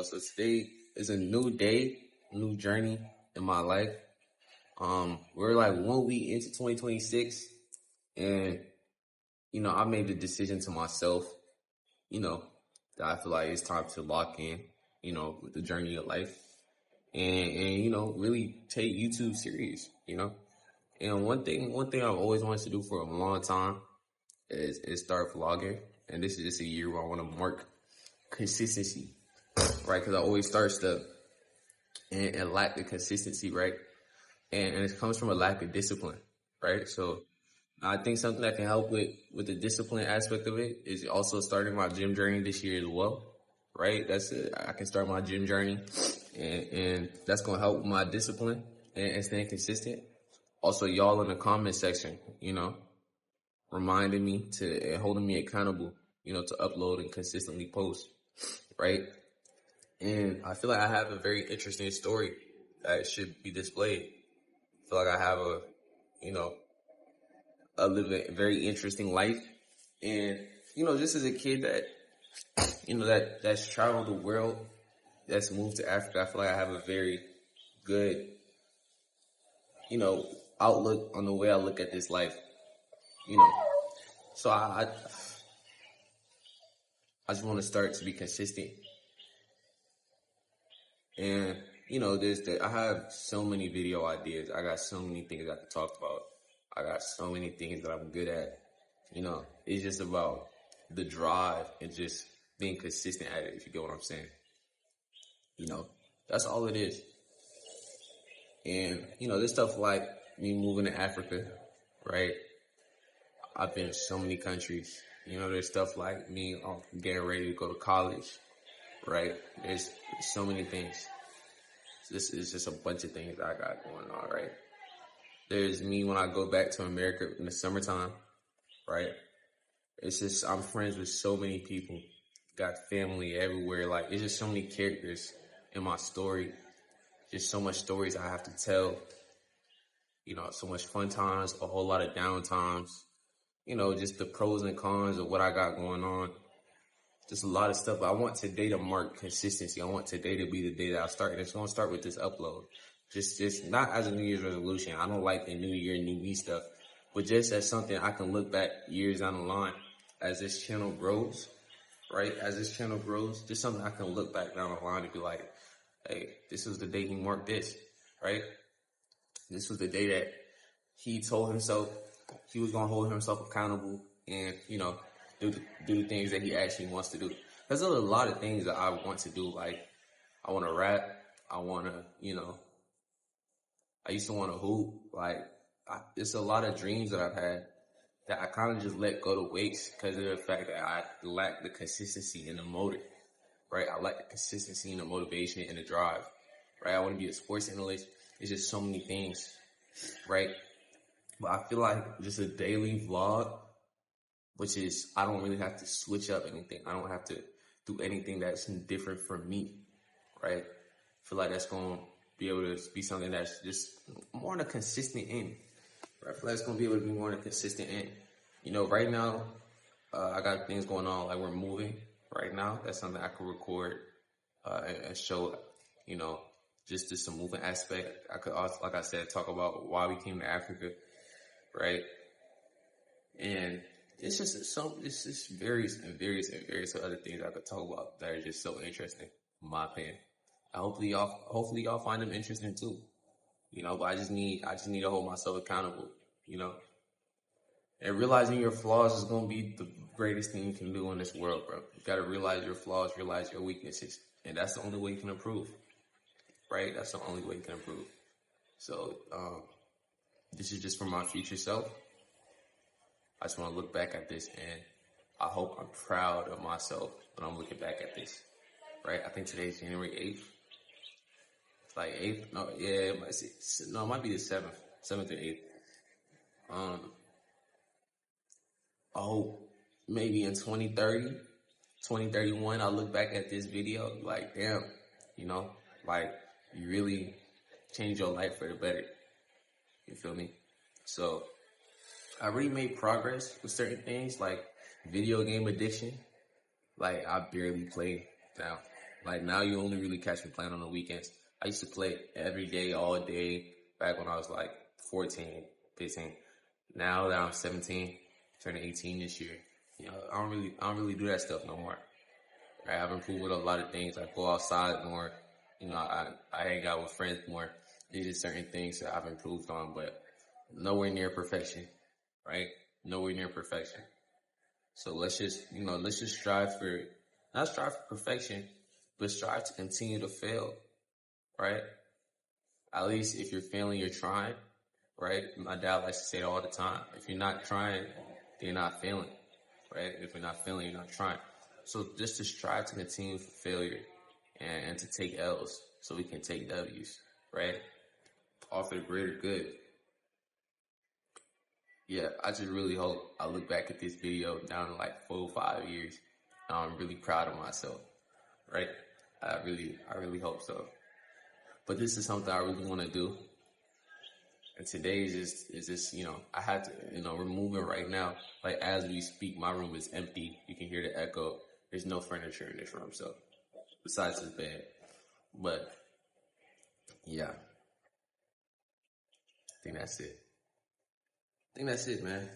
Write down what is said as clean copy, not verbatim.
So today is a new day, new journey in my life. We're like 1 week into 2026, and I made the decision to myself, you know, that I feel like it's time to lock in, with the journey of life, and really take YouTube serious. And one thing I've always wanted to do for a long time is start vlogging, and this is just a year where I want to mark consistency, right? Because I always start stuff and lack the consistency, right? And it comes from a lack of discipline, right? So I think something that can help with the discipline aspect of it is also starting my gym journey this year as well, right? I can start my gym journey, and that's gonna help with my discipline and staying consistent. Also, y'all in the comment section, reminding me and holding me accountable, to upload and consistently post, right? And I feel like I have a very interesting story that should be displayed. I feel like I have a very interesting life. And, just as a kid that's traveled the world, that's moved to Africa, I feel like I have a very good, outlook on the way I look at this life, So I just want to start to be consistent. And, I have so many video ideas. I got so many things I can talk about. I got so many things that I'm good at. It's just about the drive and just being consistent at it, if you get what I'm saying. That's all it is. And, there's stuff like me moving to Africa, right? I've been to so many countries. There's stuff like me getting ready to go to college, right? There's so many things. This is just a bunch of things I got going on, right? There's me when I go back to America in the summertime, right? It's just, I'm friends with so many people, got family everywhere. Like, it's just so many characters in my story. Just so much stories I have to tell. So much fun times, a whole lot of down times. Just the pros and cons of what I got going on. Just a lot of stuff. I want today to mark consistency. I want today to be the day that I start. And it's going to start with this upload. Just not as a New Year's resolution. I don't like the New Year, New Me stuff. But just as something I can look back years down the line as this channel grows, right? As this channel grows, just something I can look back down the line and be like, hey, this was the day he marked this, right? This was the day that he told himself he was going to hold himself accountable and, do the things that he actually wants to do. Because there's a lot of things that I want to do. Like, I want to rap. I want to, I used to want to hoop. Like, it's a lot of dreams that I've had that I kind of just let go to waste because of the fact that I lack the consistency and the motive, right? I lack the consistency and the motivation and the drive, right? I want to be a sports analyst. It's just so many things, right? But I feel like just a daily vlog, which is, I don't really have to switch up anything. I don't have to do anything that's different from me, right? I feel like that's going to be able to be something that's just more on a consistent end, right? I feel like it's going to be able to be more on a consistent end. Right now, I got things going on, like we're moving right now. That's something I can record and show, just some movement aspect. I could also, like I said, talk about why we came to Africa, right? And it's just it's just various other things I could talk about that are just so interesting, in my opinion. Hopefully y'all find them interesting too. But I just need to hold myself accountable, And realizing your flaws is gonna be the greatest thing you can do in this world, bro. You gotta realize your flaws, realize your weaknesses. And that's the only way you can improve. Right? That's the only way you can improve. So, this is just for my future self. I just want to look back at this, and I hope I'm proud of myself when I'm looking back at this, right? I think today's January 8th. It's like 8th? No, yeah, it might be the 7th or 8th. I hope maybe in 2030, 2031, I'll look back at this video like, damn, like you really changed your life for the better. You feel me? So I really made progress with certain things like video game addiction. Like, I barely play now. Like now you only really catch me playing on the weekends. I used to play every day, all day back when I was like 14, 15. Now that I'm 17, turning 18 this year, I don't really do that stuff no more. Right? I've improved with a lot of things. I go outside more. I hang out with friends more. These are certain things that I've improved on, but nowhere near perfection, right? Nowhere near perfection. So let's just not strive for perfection, but strive to continue to fail, right? At least if you're failing, you're trying, right? My dad likes to say it all the time. If you're not trying, then you're not failing, right? If you're not failing, you're not trying. So just to strive to continue for failure and to take L's so we can take W's, right? All for the greater good. Yeah, I just really hope I look back at this video down in like 4 or 5 years. And I'm really proud of myself, right? I really hope so. But this is something I really want to do. And today is just, I had to, we're moving right now. Like as we speak, my room is empty. You can hear the echo. There's no furniture in this room, so besides this bed. But yeah, I think that's it. I think that's it, man.